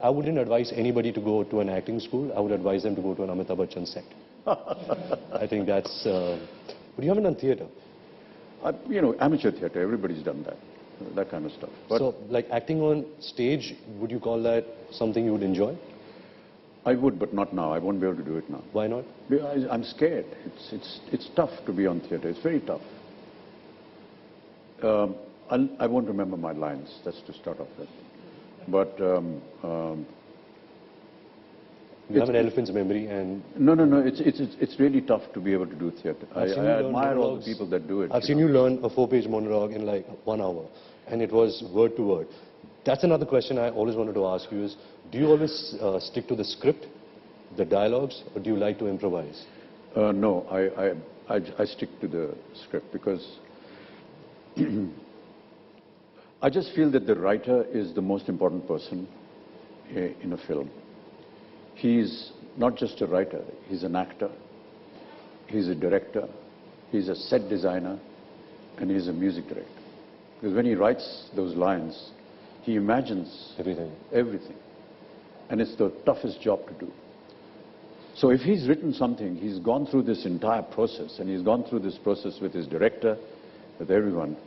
I wouldn't advise anybody to go to an acting school. I would advise them to go to an Amitabh Bachchan set. I think that's... but you haven't done theatre. Amateur theatre, everybody's done that kind of stuff. But so, like acting on stage, would you call that something you would enjoy? I would, but not now. I won't be able to do it now. Why not? Because I'm scared. It's tough to be on theatre. It's very tough. I won't remember my lines. That's to start off with. But you have an elephant's memory, and no. It's really tough to be able to do theatre. I admire all the people that do it. I've seen you learn a 4-page monologue in like 1 hour, and it was word to word. That's another question I always wanted to ask you: is do you always stick to the script, the dialogues, or do you like to improvise? No, I stick to the script because I just feel that the writer is the most important person in a film. He's not just a writer, he's an actor, he's a director, he's a set designer, and he's a music director. Because when he writes those lines, he imagines everything. And it's the toughest job to do. So if he's written something, he's gone through this entire process, and he's gone through this process with his director, with everyone.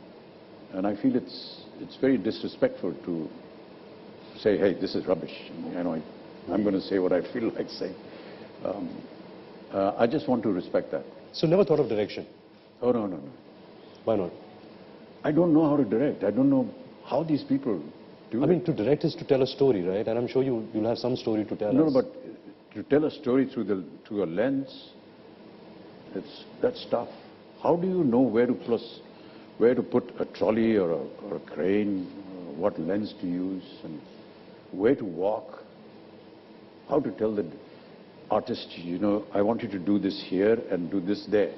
And I feel it's very disrespectful to say, hey, this is rubbish. I'm going to say what I feel like saying. I just want to respect that. So never thought of direction? Oh, no. Why not? I don't know how to direct. I don't know how these people do it. I mean, to direct is to tell a story, right? And I'm sure you'll have some story to tell us. No, but to tell a story through a lens, that's tough. How do you know where to put a trolley or a crane, what lens to use, and where to walk? How to tell the artist, I want you to do this here and do this there.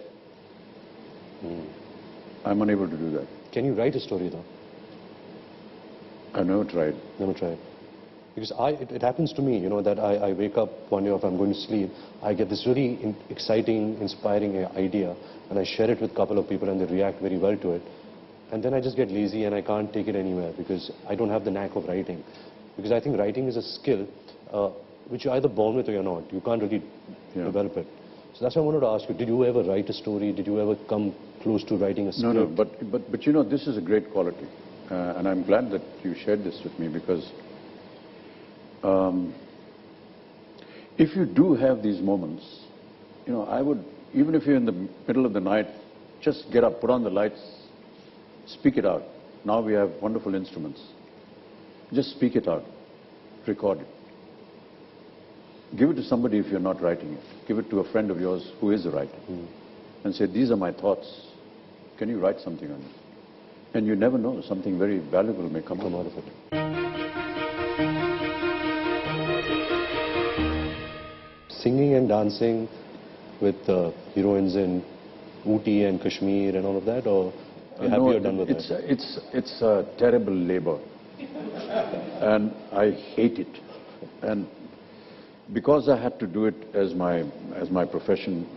I'm unable to do that. Can you write a story though? I've never tried. Never tried. Because it happens to me, that I wake up one day if I'm going to sleep, I get this really exciting, inspiring idea, and I share it with a couple of people and they react very well to it. And then I just get lazy and I can't take it anywhere because I don't have the knack of writing. Because I think writing is a skill which you're either born with or you're not. You can't really develop it. So that's why I wanted to ask you, did you ever write a story? Did you ever come close to writing a script? No, but this is a great quality. And I'm glad that you shared this with me because if you do have these moments, I would, even if you're in the middle of the night, just get up, put on the lights, speak it out. Now we have wonderful instruments. Just speak it out, record it. Give it to somebody if you're not writing it. Give it to a friend of yours who is a writer. And say, these are my thoughts. Can you write something on it? And you never know, something very valuable may come out of it. Singing and dancing with heroines in Ooty and Kashmir and all of that, or you're happy you're done with that? It's a terrible labor. And I hate it. And because I had to do it as my profession,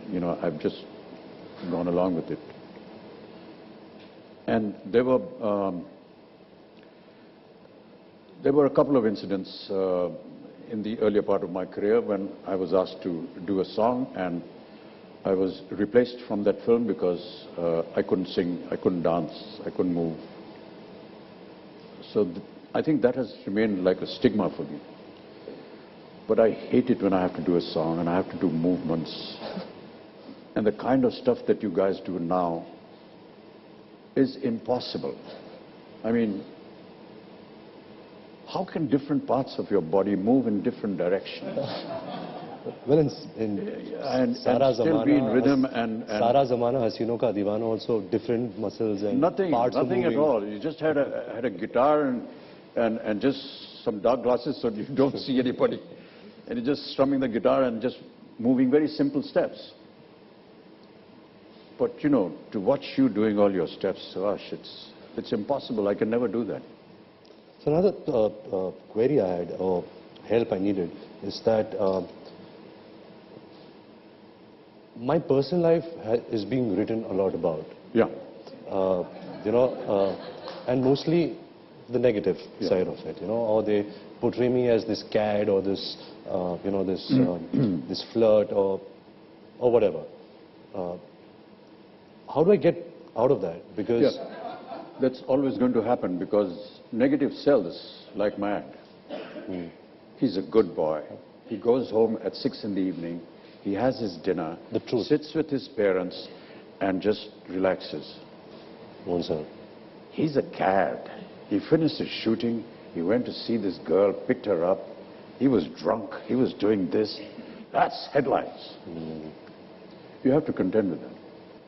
I've just gone along with it. And there were a couple of incidents in the earlier part of my career when I was asked to do a song and I was replaced from that film because I couldn't sing, I couldn't dance, I couldn't move. So I think that has remained like a stigma for me. But I hate it when I have to do a song and I have to do movements. And the kind of stuff that you guys do now is impossible. I mean, how can different parts of your body move in different directions? Well, and still be in rhythm and Sara Zamana, Hasino Ka Divana, also different muscles and nothing moving. At all. You just had a guitar and just some dark glasses so you don't see anybody. And you're just strumming the guitar and just moving very simple steps. But to watch you doing all your steps, gosh, it's impossible. I can never do that. So another query I had, or help I needed, is that my personal life is being written a lot about. Yeah. And mostly the negative side of it, or they portray me as this cad or this, this flirt or whatever. How do I get out of that? Because that's always going to happen because negative sells like mad. He's a good boy. He goes home at 6 in the evening. He has his dinner. The truth. Sits with his parents and just relaxes. One sir. He's a cad. He finished his shooting. He went to see this girl, picked her up. He was drunk. He was doing this. That's headlines. You have to contend with that.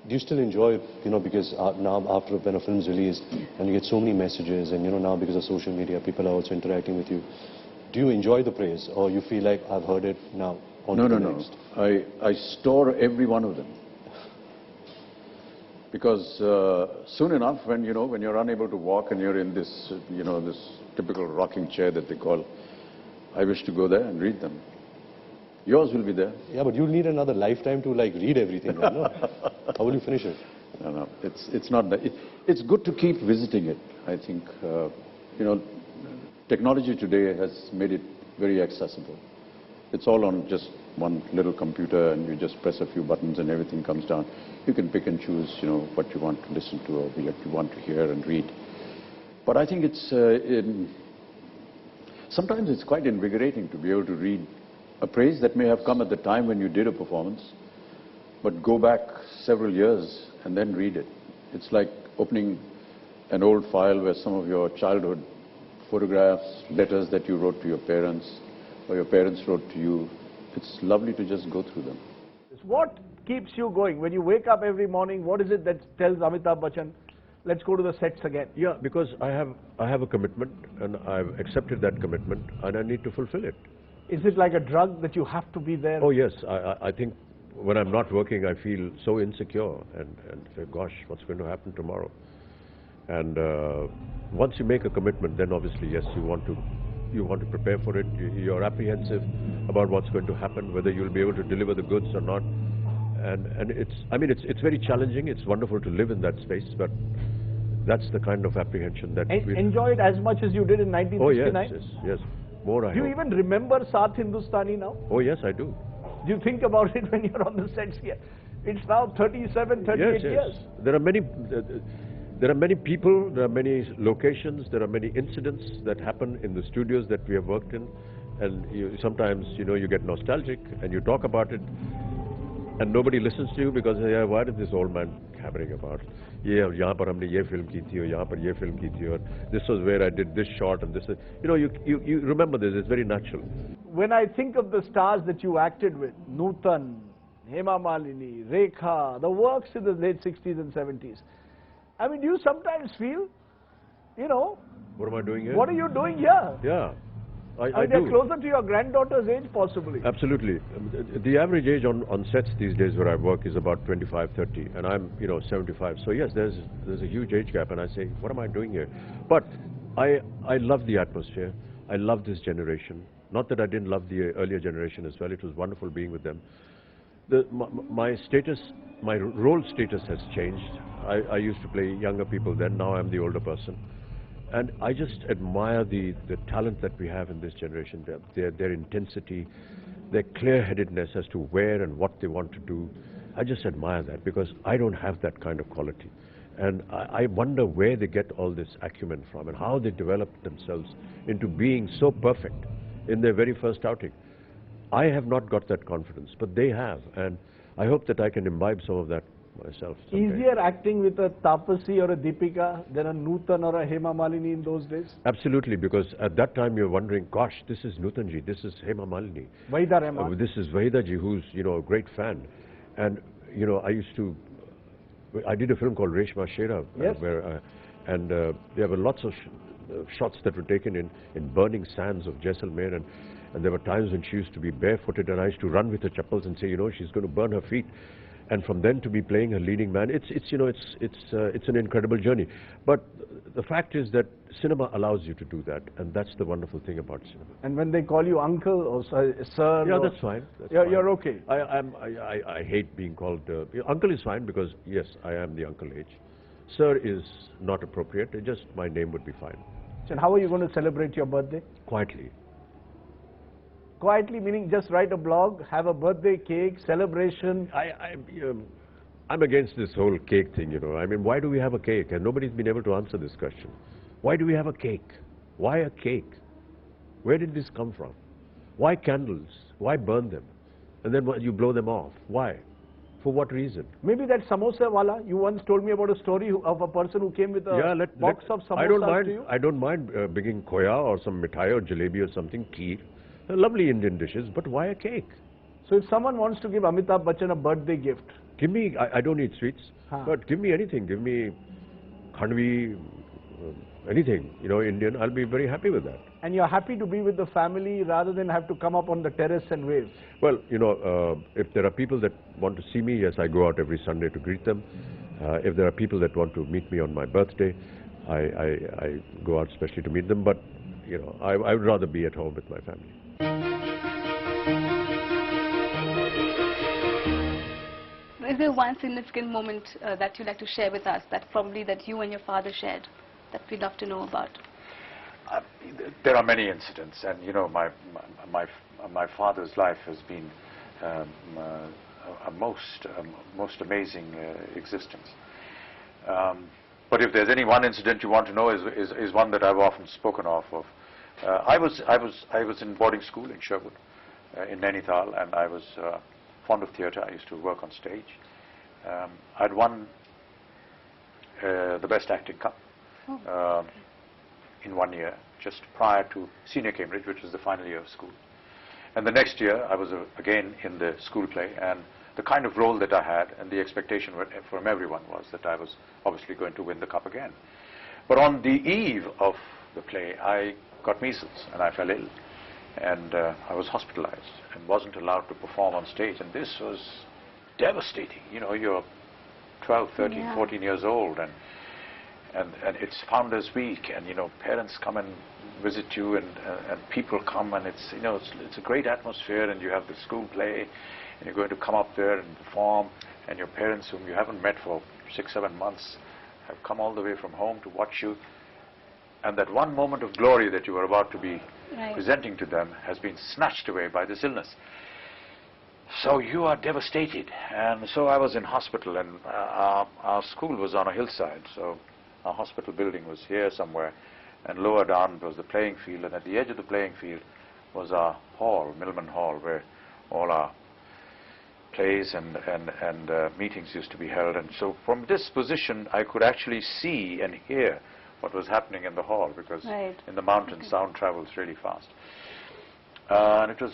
Do you still enjoy, because now after when a film's released and you get so many messages and, now because of social media, people are also interacting with you. Do you enjoy the praise or you feel like I've heard it now? No. I store every one of them. Because soon enough, when you're unable to walk and you're in this, this typical rocking chair that they call, I wish to go there and read them. Yours will be there. Yeah, but you'll need another lifetime to read everything. No? How will you finish it? No. It's not that. It's good to keep visiting it. I think, technology today has made it very accessible. It's all on just one little computer and you just press a few buttons and everything comes down. You can pick and choose, what you want to listen to or what you want to hear and read. But I think it's, sometimes it's quite invigorating to be able to read a praise that may have come at the time when you did a performance, but go back several years and then read it. It's like opening an old file where some of your childhood photographs, letters that you wrote to your parents, or your parents wrote to you. It's lovely to just go through them. What keeps you going? When you wake up every morning, what is it that tells Amitabh Bachchan, let's go to the sets again? Yeah, because I have a commitment and I've accepted that commitment and I need to fulfill it. Is it like a drug that you have to be there? Oh yes, I think when I'm not working I feel so insecure and say, gosh, what's going to happen tomorrow? And once you make a commitment, then obviously yes, you want to prepare for it. You're apprehensive about what's going to happen, whether you'll be able to deliver the goods or not. And it's very challenging. It's wonderful to live in that space, but that's the kind of apprehension that we enjoy it as much as you did in 1969? Oh yes. More I Do you hope. even remember Saath Hindustani now? Oh yes, I do. Do you think about it when you're on the sets here? It's now 38 years. There are many people, there are many locations, there are many incidents that happen in the studios that we have worked in, and sometimes you get nostalgic and you talk about it and nobody listens to you because why is this old man hammering about? यहाँ पर हमने ये film की थी और यहाँ पर ये film की थी और this was where I did this shot and this. You remember this. It's very natural. When I think of the stars that you acted with, Nutan, Hema Malini, Rekha, the works in the late 60s and 70s. I mean, do you sometimes feel, What am I doing here? What are you doing here? Yeah, I do. They're closer to your granddaughter's age, possibly. Absolutely. The average age on sets these days where I work is about 25, 30, and I'm, 75. So yes, there's a huge age gap, and I say, what am I doing here? But I love the atmosphere. I love this generation. Not that I didn't love the earlier generation as well. It was wonderful being with them. My status, my role status has changed. I used to play younger people then. Now I'm the older person. And I just admire the talent that we have in this generation, their intensity, their clear-headedness as to where and what they want to do. I just admire that because I don't have that kind of quality. And I wonder where they get all this acumen from and how they develop themselves into being so perfect in their very first outing. I have not got that confidence, but they have. And I hope that I can imbibe some of that myself someday. Easier acting with a Tapasi or a Deepika than a Nutan or a Hema Malini in those days? Absolutely, because at that time you're wondering, gosh, this is Nutanji, this is Hema Malini. Wahida Rahman. This is Wahidaji, who's, a great fan. And, I did a film called Reshma Shera, yes. and there were lots of shots that were taken in burning sands of Jaisalmer, and there were times when she used to be barefooted, and I used to run with her chappals and say, she's going to burn her feet. And from then to be playing her leading man, it's an incredible journey. But the fact is that cinema allows you to do that, and that's the wonderful thing about cinema. And when they call you uncle or sir, yeah, that's fine. You're okay. I hate being called uncle is fine because yes, I am the uncle age. Sir is not appropriate. Just my name would be fine. And how are you going to celebrate your birthday? Quietly. Quietly meaning just write a blog, have a birthday cake, celebration. I'm against this whole cake thing, you know. I mean, why do we have a cake? And nobody's been able to answer this question. Why do we have a cake? Why a cake? Where did this come from? Why candles? Why burn them? And then you blow them off. Why? For what reason? Maybe that samosa wala, you once told me about a story of a person who came with a box of samosas to you. I don't mind bringing khoya or some mithai or jalebi or something, kheer. They're lovely Indian dishes, but why a cake? So if someone wants to give Amitabh Bachchan a birthday gift, give me, I don't eat sweets, but give me anything. Give me khandvi, anything, you know, Indian. I'll be very happy with that. And you're happy to be with the family rather than have to come up on the terrace and wave? Well, you know, if there are people that want to see me, yes, I go out every Sunday to greet them. If there are people that want to meet me on my birthday, I go out especially to meet them. But, you know, I would rather be at home with my family. Is there one significant moment that you'd like to share with us, that probably that you and your father shared, that we'd love to know about? There are many incidents, and you know, my father's life has been a most amazing existence. But if there's any one incident you want to know, is one that I've often spoken of. I was in boarding school in Sherwood, in Nainital, and I was fond of theatre. I used to work on stage. I'd won the Best Acting Cup in 1 year, just prior to Senior Cambridge, which was the final year of school. And the next year, I was again in the school play, and the kind of role that I had and the expectation from everyone was that I was obviously going to win the cup again. But on the eve of the play, I got measles and I fell ill, and I was hospitalized and wasn't allowed to perform on stage, and this was devastating. You know, you're 12, 13, 14 years old, and it's Founders Week, and you know, parents come and visit you, and people come, and it's, you know, it's a great atmosphere, and you have the school play, and you're going to come up there and perform, and your parents, whom you haven't met for 6, 7 months, have come all the way from home to watch you, and that one moment of glory that you were about to be presenting to them has been snatched away by this illness. So you are devastated. And so I was in hospital, and our school was on a hillside, so our hospital building was here somewhere, and lower down was the playing field, and at the edge of the playing field was our hall, Millman Hall, where all our plays and meetings used to be held. And so from this position I could actually see and hear what was happening in the hall, because in the mountains sound travels really fast. And it was,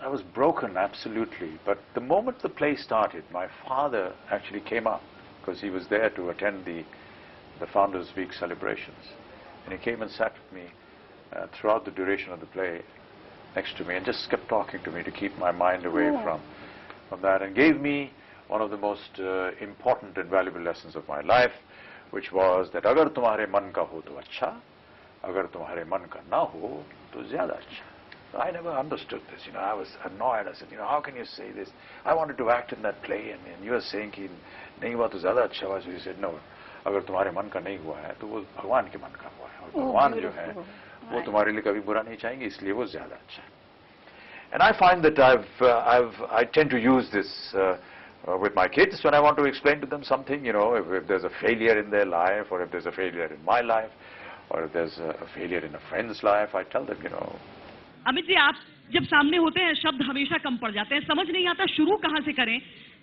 I was broken absolutely. But the moment the play started, my father actually came up, because he was there to attend the Founders Week celebrations. And he came and sat with me throughout the duration of the play next to me, and just kept talking to me to keep my mind away from that, and gave me one of the most important and valuable lessons of my life, which was that agar tumhare man ka ho to acha, agar tumhare man ka na ho to zyada acha. I never understood this, you know. I was annoyed. I said, you know, how can you say this? I wanted to act in that play, and you are saying ki nahi hua to zyada acha hua. So he said, no, agar tumhare man ka nahi hua hai to wo bhagwan ke man ka hua hai, aur bhagwan jo hai वो तुम्हारे लिए कभी बुरा नहीं चाहेंगे, इसलिए वो ज़्यादा अच्छा है. And I find that I tend to use this with my kids when I want to explain to them something, you know, if there's a failure in their life, or if there's a failure in my life, or if there's a failure in a friend's life, I tell them, you know. Amit ji, आप जब सामने होते हैं शब्द हमेशा कम पड़ जाते हैं, समझ नहीं आता शुरू कहाँ से करें.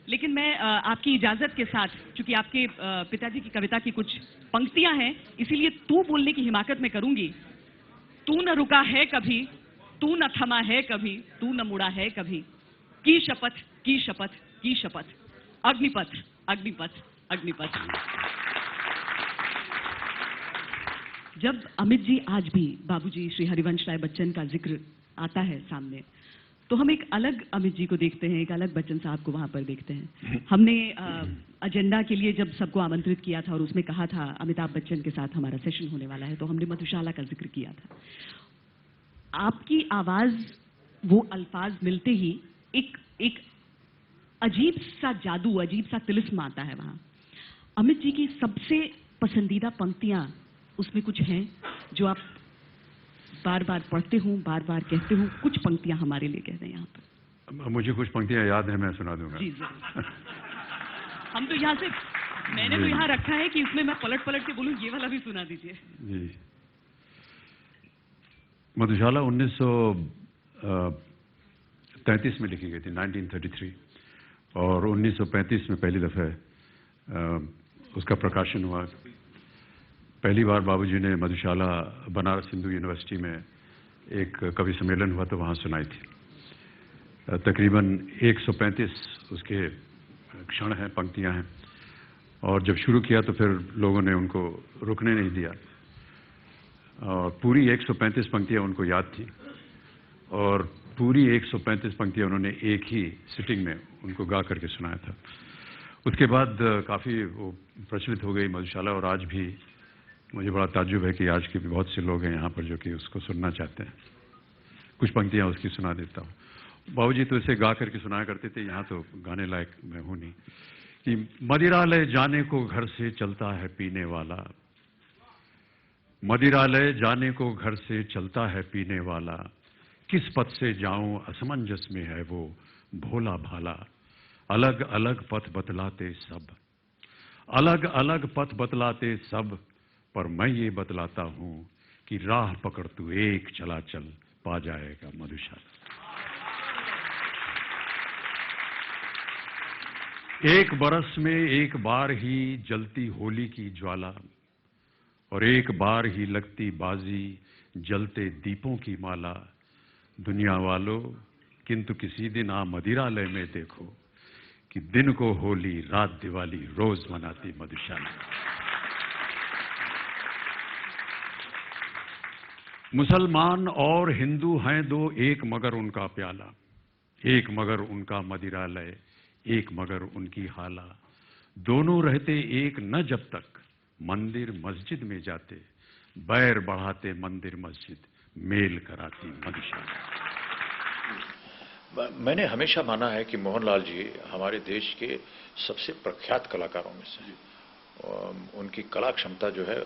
लेकिन मैं आपकी इजाजत के साथ, क्योंकि आपके पिताजी की कविता की कुछ पंक्तियां हैं, इसीलिए तू बोलने की हिमाकत में करूंगी. तू न रुका है कभी, तू न थमा है कभी, तू न मुड़ा है कभी, की शपथ की शपथ की शपथ, अग्निपथ अग्निपथ अग्निपथ. जब अमित जी आज भी बाबूजी श्री हरिवंश राय बच्चन का जिक्र आता है सामने, तो हम एक अलग अमित जी को देखते हैं, एक अलग बच्चन साहब को वहां पर देखते हैं. हमने एजेंडा के लिए जब सबको आमंत्रित किया था और उसमें कहा था अमिताभ बच्चन के साथ हमारा सेशन होने वाला है, तो हमने मधुशाला का जिक्र किया था. आपकी आवाज, वो अल्फाज मिलते ही एक अजीब सा जादू, अजीब सा तिलिस्म आता है वहां. अमित जी की सबसे पसंदीदा पंक्तियां उसमें कुछ हैं जो आप बार बार पढ़ते हूँ, बार बार कहते हूँ, कुछ पंक्तियां हमारे लिए कह दें यहाँ पर। मुझे कुछ पंक्तियां याद है, मैं सुना दूंगा। जी जरूर। हम तो यहाँ से, मैंने तो यहाँ रखा है कि इसमें मैं पलट पलट के बोलूँ, ये वाला भी सुना दीजिए। जी। मधुशाला 1933 में लिखी गई थी, 1933, और 1935 में पहली दफे उसका प्रकाशन हुआ। पहली बार बाबूजी ने मधुशाला बनारस हिंदू यूनिवर्सिटी में एक कवि सम्मेलन हुआ तो वहाँ सुनाई थी। तकरीबन 135 उसके क्षण हैं, पंक्तियां हैं, और जब शुरू किया तो फिर लोगों ने उनको रुकने नहीं दिया, और पूरी 135 पंक्तियां उनको याद थी, और पूरी 135 पंक्तियां उन्होंने एक ही सिटिंग में उनको गा करके सुनाया था। उसके बाद काफ़ी वो प्रचलित हो गई मधुशाला, और आज भी मुझे बड़ा ताज्जुब है कि आज के भी बहुत से लोग हैं यहाँ पर जो कि उसको सुनना चाहते हैं। कुछ पंक्तियाँ उसकी सुना देता हूँ। बाबूजी तो इसे गा करके सुनाया करते थे, यहाँ तो गाने लायक मैं हूँ नहीं। कि मदिरालय जाने को घर से चलता है पीने वाला, मदिरालय जाने को घर से चलता है पीने वाला, किस पथ से जाऊं असमंजस में है वो भोला भाला। अलग अलग पथ बतलाते सब, अलग अलग पथ बतलाते सब, पर मैं ये बतलाता हूं कि राह पकड़ तू एक चला चल, पा जाएगा मधुशाला। एक बरस में एक बार ही जलती होली की ज्वाला, और एक बार ही लगती बाजी जलते दीपों की माला। दुनिया वालों, किंतु किसी दिन आ मदिरालय में देखो कि दिन को होली रात दिवाली रोज मनाती मधुशाला। मुसलमान और हिंदू हैं दो, एक मगर उनका प्याला, एक मगर उनका मदिरालय, एक मगर उनकी हाला। दोनों रहते एक न जब तक मंदिर मस्जिद में जाते, बैर बढ़ाते मंदिर मस्जिद मेल कराती मधुशाला। मैंने हमेशा माना है कि मोहनलाल जी हमारे देश के सबसे प्रख्यात कलाकारों में से हैं। उनकी कला क्षमता जो है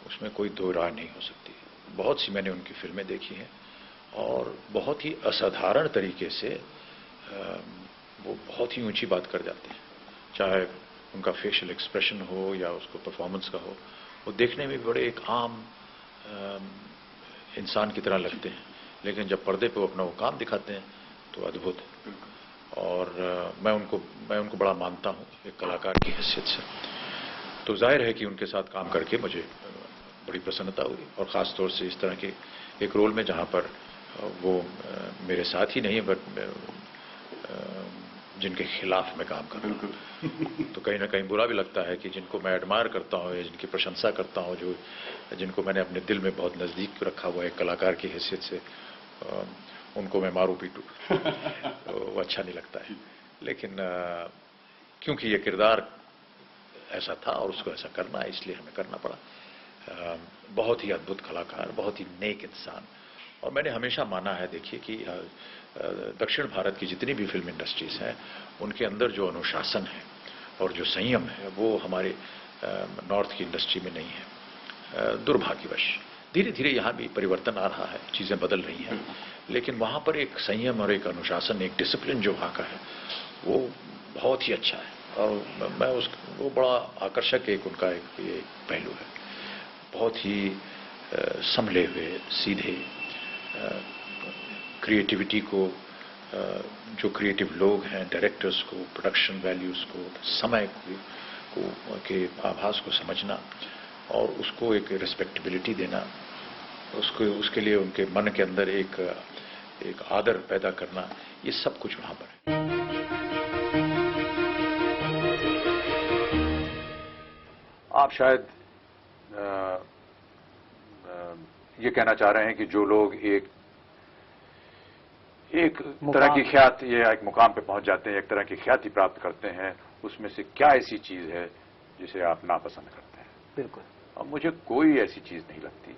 उसमें कोई दो राय नहीं हो सकती। बहुत सी मैंने उनकी फिल्में देखी हैं और बहुत ही असाधारण तरीके से वो बहुत ही ऊंची बात कर जाते हैं, चाहे उनका फेशियल एक्सप्रेशन हो या उसको परफॉर्मेंस का हो। वो देखने में बड़े एक आम इंसान की तरह लगते हैं, लेकिन जब पर्दे पे वो अपना वो काम दिखाते हैं तो अद्भुत। और मैं उनको बड़ा मानता हूँ एक कलाकार की हैसियत से। तो जाहिर है कि उनके साथ काम करके मुझे बड़ी प्रसन्नता हुई, और ख़ास तौर से इस तरह के एक रोल में जहाँ पर वो मेरे साथ ही नहीं है बट जिनके खिलाफ मैं काम कर रहा हूँ, तो कहीं ना कहीं बुरा भी लगता है कि जिनको मैं एडमायर करता हूँ या जिनकी प्रशंसा करता हूँ, जिनको मैंने अपने दिल में बहुत नज़दीक रखा हुआ है एक कलाकार की हैसियत से, उनको मैं मारूं पीटूं तो वो अच्छा नहीं लगता है। लेकिन क्योंकि ये किरदार ऐसा था और उसको ऐसा करना है, इसलिए हमें करना पड़ा। बहुत ही अद्भुत कलाकार, बहुत ही नेक इंसान। और मैंने हमेशा माना है, देखिए कि दक्षिण भारत की जितनी भी फिल्म इंडस्ट्रीज हैं उनके अंदर जो अनुशासन है और जो संयम है वो हमारे नॉर्थ की इंडस्ट्री में नहीं है। दुर्भाग्यवश धीरे धीरे यहाँ भी परिवर्तन आ रहा है, चीज़ें बदल रही हैं, लेकिन वहाँ पर एक संयम और एक अनुशासन, एक डिसिप्लिन जो वहाँ का है वो बहुत ही अच्छा है। और मैं वो बड़ा आकर्षक एक उनका एक पहलू है। बहुत ही संभले हुए, सीधे, क्रिएटिविटी को, जो क्रिएटिव लोग हैं, डायरेक्टर्स को, प्रोडक्शन वैल्यूज़ को, समय के आभास को समझना और उसको एक रिस्पेक्टेबिलिटी देना, उसके लिए उनके मन के अंदर एक आदर पैदा करना, ये सब कुछ वहाँ पर है। आप शायद ये कहना चाह रहे हैं कि जो लोग एक तरह की ख्याति या एक मुकाम पे पहुंच जाते हैं, एक तरह की ख्याति प्राप्त करते हैं, उसमें से क्या ऐसी चीज है जिसे आप नापसंद करते हैं? बिल्कुल। अब मुझे कोई ऐसी चीज नहीं लगती।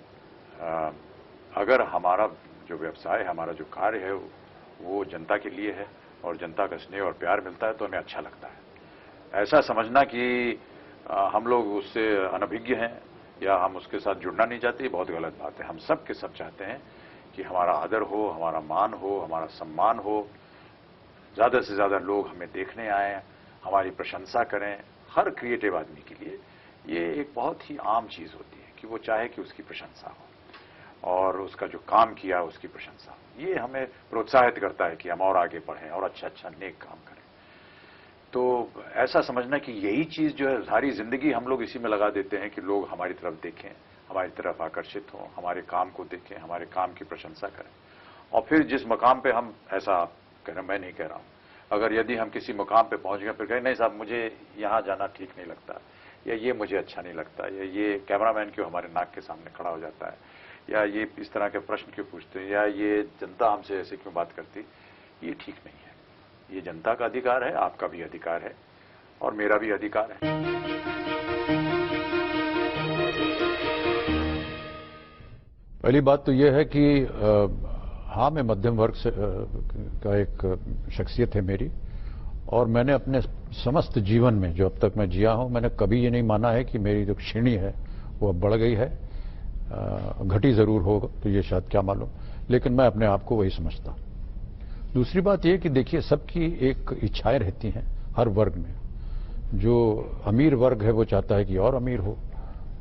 अगर हमारा जो व्यवसाय, हमारा जो कार्य है वो जनता के लिए है और जनता का स्नेह और प्यार मिलता है तो हमें अच्छा लगता है। ऐसा समझना कि हम लोग उससे अनभिज्ञ हैं या हम उसके साथ जुड़ना नहीं चाहते, ये बहुत गलत बात है। हम सब के सब चाहते हैं कि हमारा आदर हो, हमारा मान हो, हमारा सम्मान हो, ज़्यादा से ज़्यादा लोग हमें देखने आएँ, हमारी प्रशंसा करें। हर क्रिएटिव आदमी के लिए ये एक बहुत ही आम चीज़ होती है कि वो चाहे कि उसकी प्रशंसा हो और उसका जो काम किया उसकी प्रशंसा हो। ये हमें प्रोत्साहित करता है कि हम और आगे बढ़ें और अच्छा अच्छा नेक काम करें। तो ऐसा समझना कि यही चीज़ जो है सारी ज़िंदगी हम लोग इसी में लगा देते हैं कि लोग हमारी तरफ देखें, हमारी तरफ आकर्षित हों, हमारे काम को देखें, हमारे काम की प्रशंसा करें। और फिर जिस मकाम पे हम ऐसा कह रहे, मैं नहीं कह रहा हूँ, अगर यदि हम किसी मुकाम पे पहुंच गए फिर कहें नहीं साहब मुझे यहाँ जाना ठीक नहीं लगता, या ये मुझे अच्छा नहीं लगता, या ये कैमरामैन क्यों हमारे नाक के सामने खड़ा हो जाता है, या ये इस तरह के प्रश्न क्यों पूछते हैं, या ये जनता हमसे ऐसे क्यों बात करती, ये ठीक नहीं है। ये जनता का अधिकार है, आपका भी अधिकार है और मेरा भी अधिकार है। पहली बात तो यह है कि हाँ, मैं मध्यम वर्ग से का एक शख्सियत है मेरी, और मैंने अपने समस्त जीवन में जो अब तक मैं जिया हूं, मैंने कभी ये नहीं माना है कि मेरी जो श्रेणी है वो अब बढ़ गई है। घटी जरूर हो तो ये शायद क्या मालूम, लेकिन मैं अपने आप को वही समझता हूं। दूसरी बात यह कि देखिए, सबकी एक इच्छाएं रहती हैं हर वर्ग में। जो अमीर वर्ग है वो चाहता है कि और अमीर हो,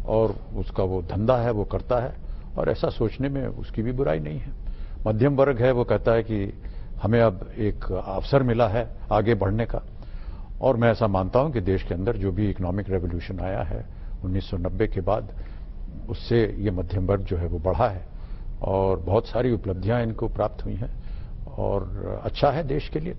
और उसका वो धंधा है वो करता है, और ऐसा सोचने में उसकी भी बुराई नहीं है। मध्यम वर्ग है वो कहता है कि हमें अब एक अवसर मिला है आगे बढ़ने का, और मैं ऐसा मानता हूं कि देश के अंदर जो भी इकोनॉमिक रेवोल्यूशन आया है 1990 के बाद, उससे ये मध्यम वर्ग जो है वो बढ़ा है और बहुत सारी उपलब्धियां इनको प्राप्त हुई हैं, और अच्छा है देश के लिए।